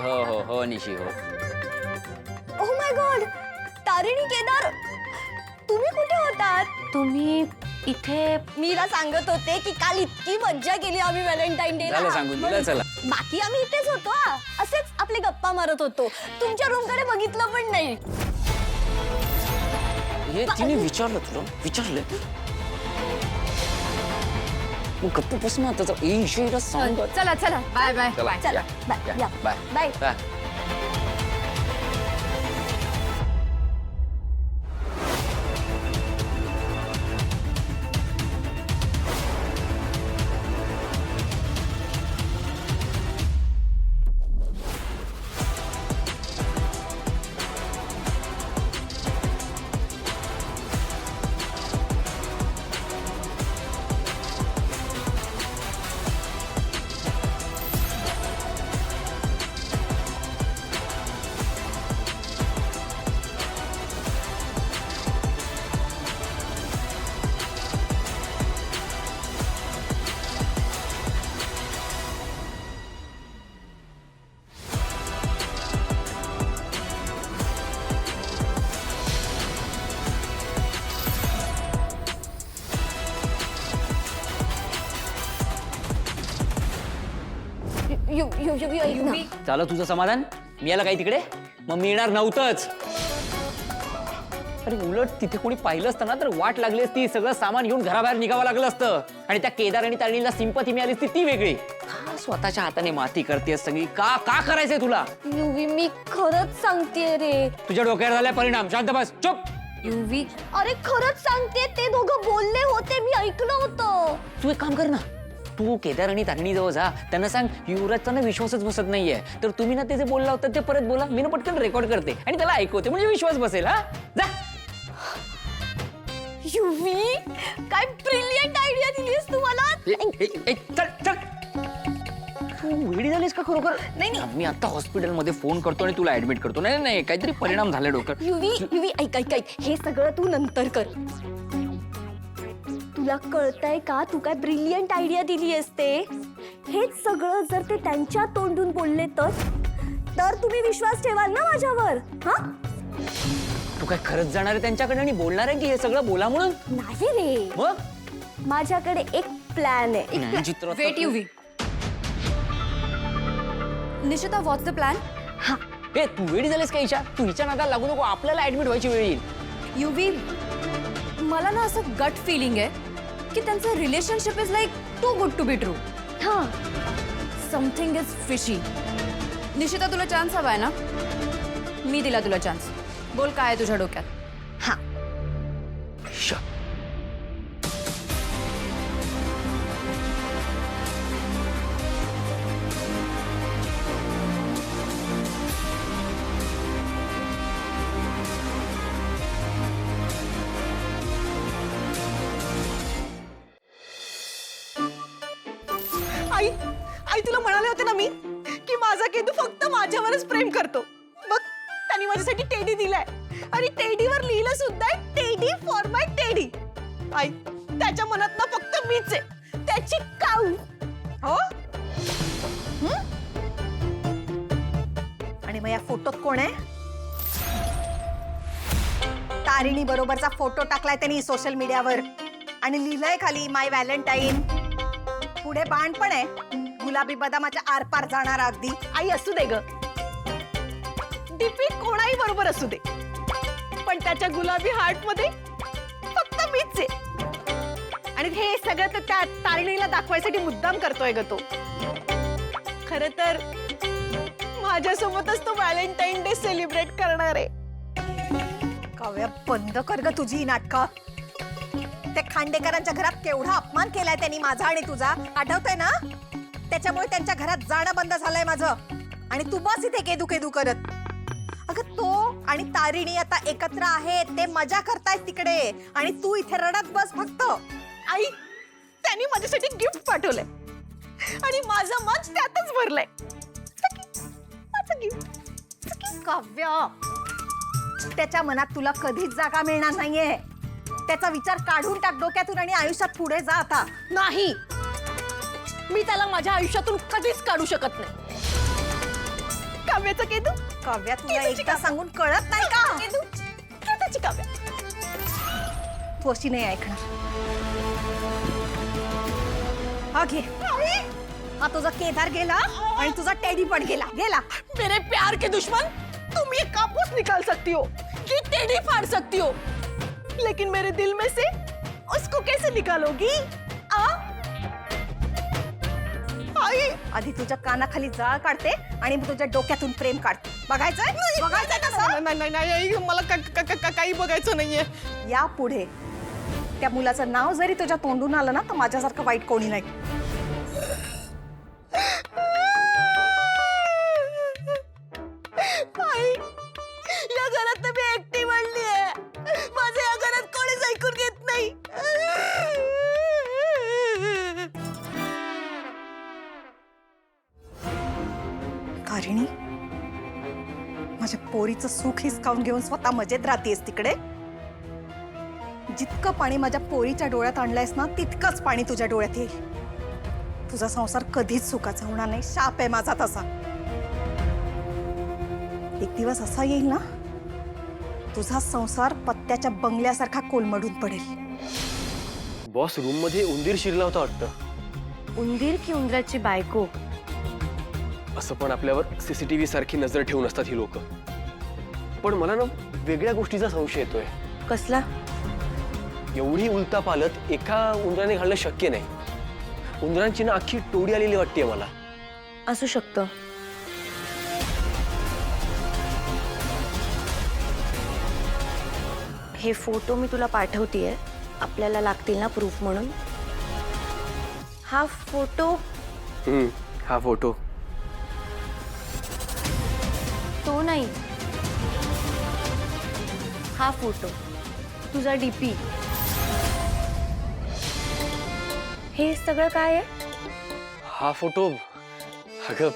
हो हो हो निशी हो. Oh my God, Tarini, Kedar, तुम्ही कुठे होतात? तुम्ही इथे? मीला सांगत होते की काल इतकी मज्जा केली आम्ही व्हॅलेंटाईन डे झालं सांगून दिलं, चला. बाकी आम्ही इथेच होतो हा. असेच आपले गप्पा मारत होतो. तुमच्या रूम कडे बघितलं पण नाही. हे तिने विचारलं तुला? विचारलं मग गप्प बस ना त्याचा इशेला सांग. चला चला, बाय बाय बाय. चला बाय या. Bye bye. बाय. ऐक ना. झालं तुझं समाधान? मी याला काही तिकडे मग मिळणार नव्हतंच. अरे उलट तिथे कोणी पाहिलं असतं ना तर वाट लागली असती. सगळं सामान घेऊन घराबाहेर निघावं लागलं असतं. आणि त्या केदार आणि तारिणीला सिंपती मिळाली असती ती वेगळी. का स्वतःच्या हाताने माती करतेस सगळी? का का करायचंय तुला? युवी, मी खरंच सांगतेय रे. तुझ्या डोक्यावर झालाय परिणाम. शांत बस, चुप. युवी, अरे खरंच सांगते, ते दोघं बोलले होते, मी ऐकलं होतं. तू एक काम कर ना, तू केदार आणि तारिणी जवळ जा. त्यांना सांग युवराजचा ना विश्वासच बसत नाहीये. तर तुम्ही ना ते जे बोलला होता ते परत बोला. मी ना पटकन रेकॉर्ड करते आणि त्याला ऐकवते म्हणजे विश्वास बसेल. हा जा. युवी, काय ब्रिलियंट आयडिया दिलीस तू मला. चल चल. तू वेडी झालीस का खरोखर? नाही. मी आता हॉस्पिटलमध्ये फोन करतो आणि तुला ऍडमिट करतो. नाही नाही काहीतरी परिणाम झाले डोक्यात. युवी, ऐक ऐक ऐक, हे सगळं तू नंतर कर. तुला कळतंय का तू काय ब्रिलियंट आयडिया दिली असते? हेच सगळं जर ते त्यांच्या तोंडून बोलले तर तुम्ही विश्वास ठेवाल ना माझ्यावर? हा, तू काय खरंच जाणार आहे त्यांच्याकडे आणि बोलणार आहे की हे सगळं बोला म्हणून? नाही रे, मग माझ्याकडे एक प्लॅन आहे. चित्र वेट युवी. Nishita, what's the plan? हे तू वेडी झालीस का ईशा? तू हिच्या नादाला लागू नको. आपल्याला ऍडमिट व्हायची वेळ येईल. युवी, मला ना असं गट फिलिंग आहे की त्यांचं relationship is like too good to be true. हा, समथिंग इज फिशी. निशिता, तुला चान्स हवाय ना? मी दिला तुला चान्स. बोल, काय आहे तुझ्या डोक्यात? हा. ईशा. आई, आई तुला म्हणाले होते ना मी की माझा केदू फक्त माझ्यावरच प्रेम करतो. बघ, त्यांनी माझ्यासाठी टेडी दिलाय आणि टेडीवर लिहिलं सुद्धा आहे, टेडी फॉर माय टेडी. आई, त्याच्या मनात ना फक्त मीच आहे, त्याची काऊ. हो. आणि मग या फोटोत कोण आहे? तारिणी बरोबरचा फोटो टाकलाय त्यांनी सोशल मीडियावर आणि लिहिलंय खाली माय व्हॅलेंटाईन. पुढे बाण पण आहे, गुलाबी बदामाच्या आरपार जाणारा. अगदी आई असू दे ग, डीपी कोणाही बरोबर असू दे, पण त्याच्या गुलाबी हार्ट मध्ये फक्त मीच आहे. आणि हे सगळं तर त्या तारिणीला दाखवायसाठी मुद्दाम करतोय ग तो. खर तर माझ्यासोबतच तो व्हॅलेंटाईन डे सेलिब्रेट करणार आहे. काव्या, बंद कर ग तुझी नाटकं. त्या खांडेकरांच्या घरात केवढा अपमान केलाय त्यांनी माझा आणि तुझा, आठवतंय ना? त्याच्यामुळे त्यांच्या घरात जाणं बंद झालंय माझं. आणि तू बस इथे केदू केदू करत. अगं, तो आणि तारिणी आता एकत्र आहेत, ते मजा करतायत तिकडे आणि तू इथे रडत बस फक्त. आई, त्यांनी माझ्यासाठी गिफ्ट पाठवलंय आणि माझं मन त्यातच भरलंय. माझं गिफ्ट. काव्या, त्याच्या मनात तुला कधीच जागा मिळणार नाहीये. त्याचा विचार काढून टाक डोक्यातून आणि आयुष्यात पुढे जा आता. नाही, मी त्याला माझ्या आयुष्यातून कधीच काढू शकत नाही. काव्याचा केदू. काव्या तुला एकदा सांगून कळत नाही का? केदूची काव्या. तू अशी नाही ऐकणार. हा घे. हा तुझा केदार गेला आणि तुझा टेडी पण गेला. मेरे प्यार के दुश्मन, तुम ये कापूस निकाल सकती हो, ये टेढ़ी फाड़ सकती हो, लेकिन मेरे दिल में से उसको कैसे निकालोगी? आई, आधी तुझ्या कानाखाली जाळ काढते आणि मग तुझ्या डोक्यातून प्रेम काढते. बघायचंय तसं? नाही, मला काही बघायचं नाहीये. यापुढे त्या मुलाचं नाव जरी तुझ्या तोंडून आलं ना तर माझ्यासारखं वाईट कोणी नाही. आई, या घरात तर मी एकटी म्हणली आहे. माझं या घरात कोणीच ऐकून घेत नाही. कारिणी, माझ्या पोरीचं सुख हिसकावून घेऊन स्वतः मजेत राहतेस तिकडे. जितकं पाणी माझ्या पोरीच्या डोळ्यात आणलंयस ना तितकंच पाणी तुझ्या डोळ्यात येईल. तुझा संसार कधीच सुखाचा होणार नाही. शाप आहे माझा तसा. एक दिवस असा येईल ना तुझा संसार पत्त्याच्या बंगल्यासारखा कोलमडून पडेल. बॉस रूम मध्ये उंदीर शिरला होता वाटतं. उंदीर की उंदराची बायको? असं पण आपल्यावर सीसीटीव्ही सारखी नजर ठेवून असतात ही लोक. पण मला ना वेगळ्या गोष्टीचा संशय येतोय. कसला? एवढी उलतापालत एका उंदराने घालणं शक्य नाही. उंदरांची ना अख्खी टोळी आलेली वाटते मला. असू शकतं. हे फोटो मी तुला पाठवतेय, आपल्याला लागतील ना प्रूफ म्हणून. हा फोटो हा फोटो तो नाही, हा फोटो तुझा डीपी. हे सगळं काय आहे? हा फोटो अगं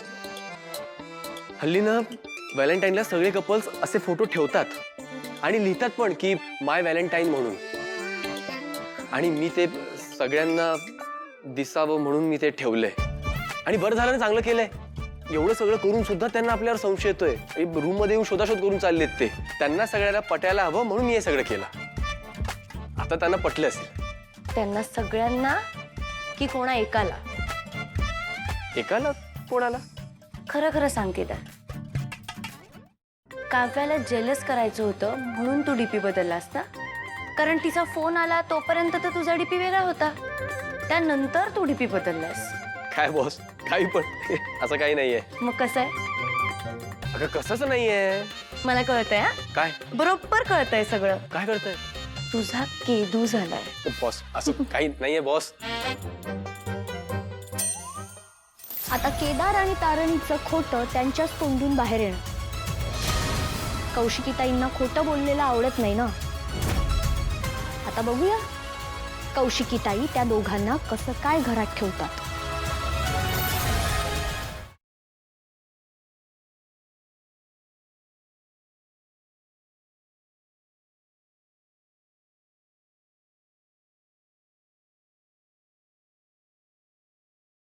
हल्ली ना व्हॅलेंटाईनला सगळे कपल्स असे फोटो ठेवतात आणि लिहितात पण की माय व्हॅलेंटाईन म्हणून. आणि मी ते सगळ्यांना दिसावं म्हणून मी ते ठेवलंय. आणि बरं झालं ना, चांगलं केलंय. एवढं सगळं करून सुद्धा त्यांना आपल्यावर संशय येतोय. रूम मध्ये येऊन शोधाशोध करून चाललेत ते. त्यांना सगळ्यांना पटायला हवं म्हणून मी हे सगळं केलं. आता त्यांना पटलं असेल. त्यांना सगळ्यांना की कोणा एकाला? एकाला? कोणाला? खरं खरं सांग केदार, काव्याला जेलस करायचं होतं म्हणून तू डीपी बदललास ना? कारण तिचा फोन आला तोपर्यंत तर तुझा डीपी वेगळा होता, त्यानंतर तू डीपी बदललास. काय बॉस, काही पण असं काही नाहीये. मग कसं आहे? अगं कसंच नाहीये. मला कळतंय. हा, काय बरोबर कळतंय सगळं. काय करताय? तुझा केदू झालाय. बॉस असं काही नाहीये बॉस. आता केदार आणि तारणीचं खोटं त्यांच्याच तोंडून बाहेर येणं. कौशिकीताईंना खोटं बोललेलं आवडत नाही ना. आता बघूया कौशिकीताई त्या दोघांना कसं काय घरात ठेवतात.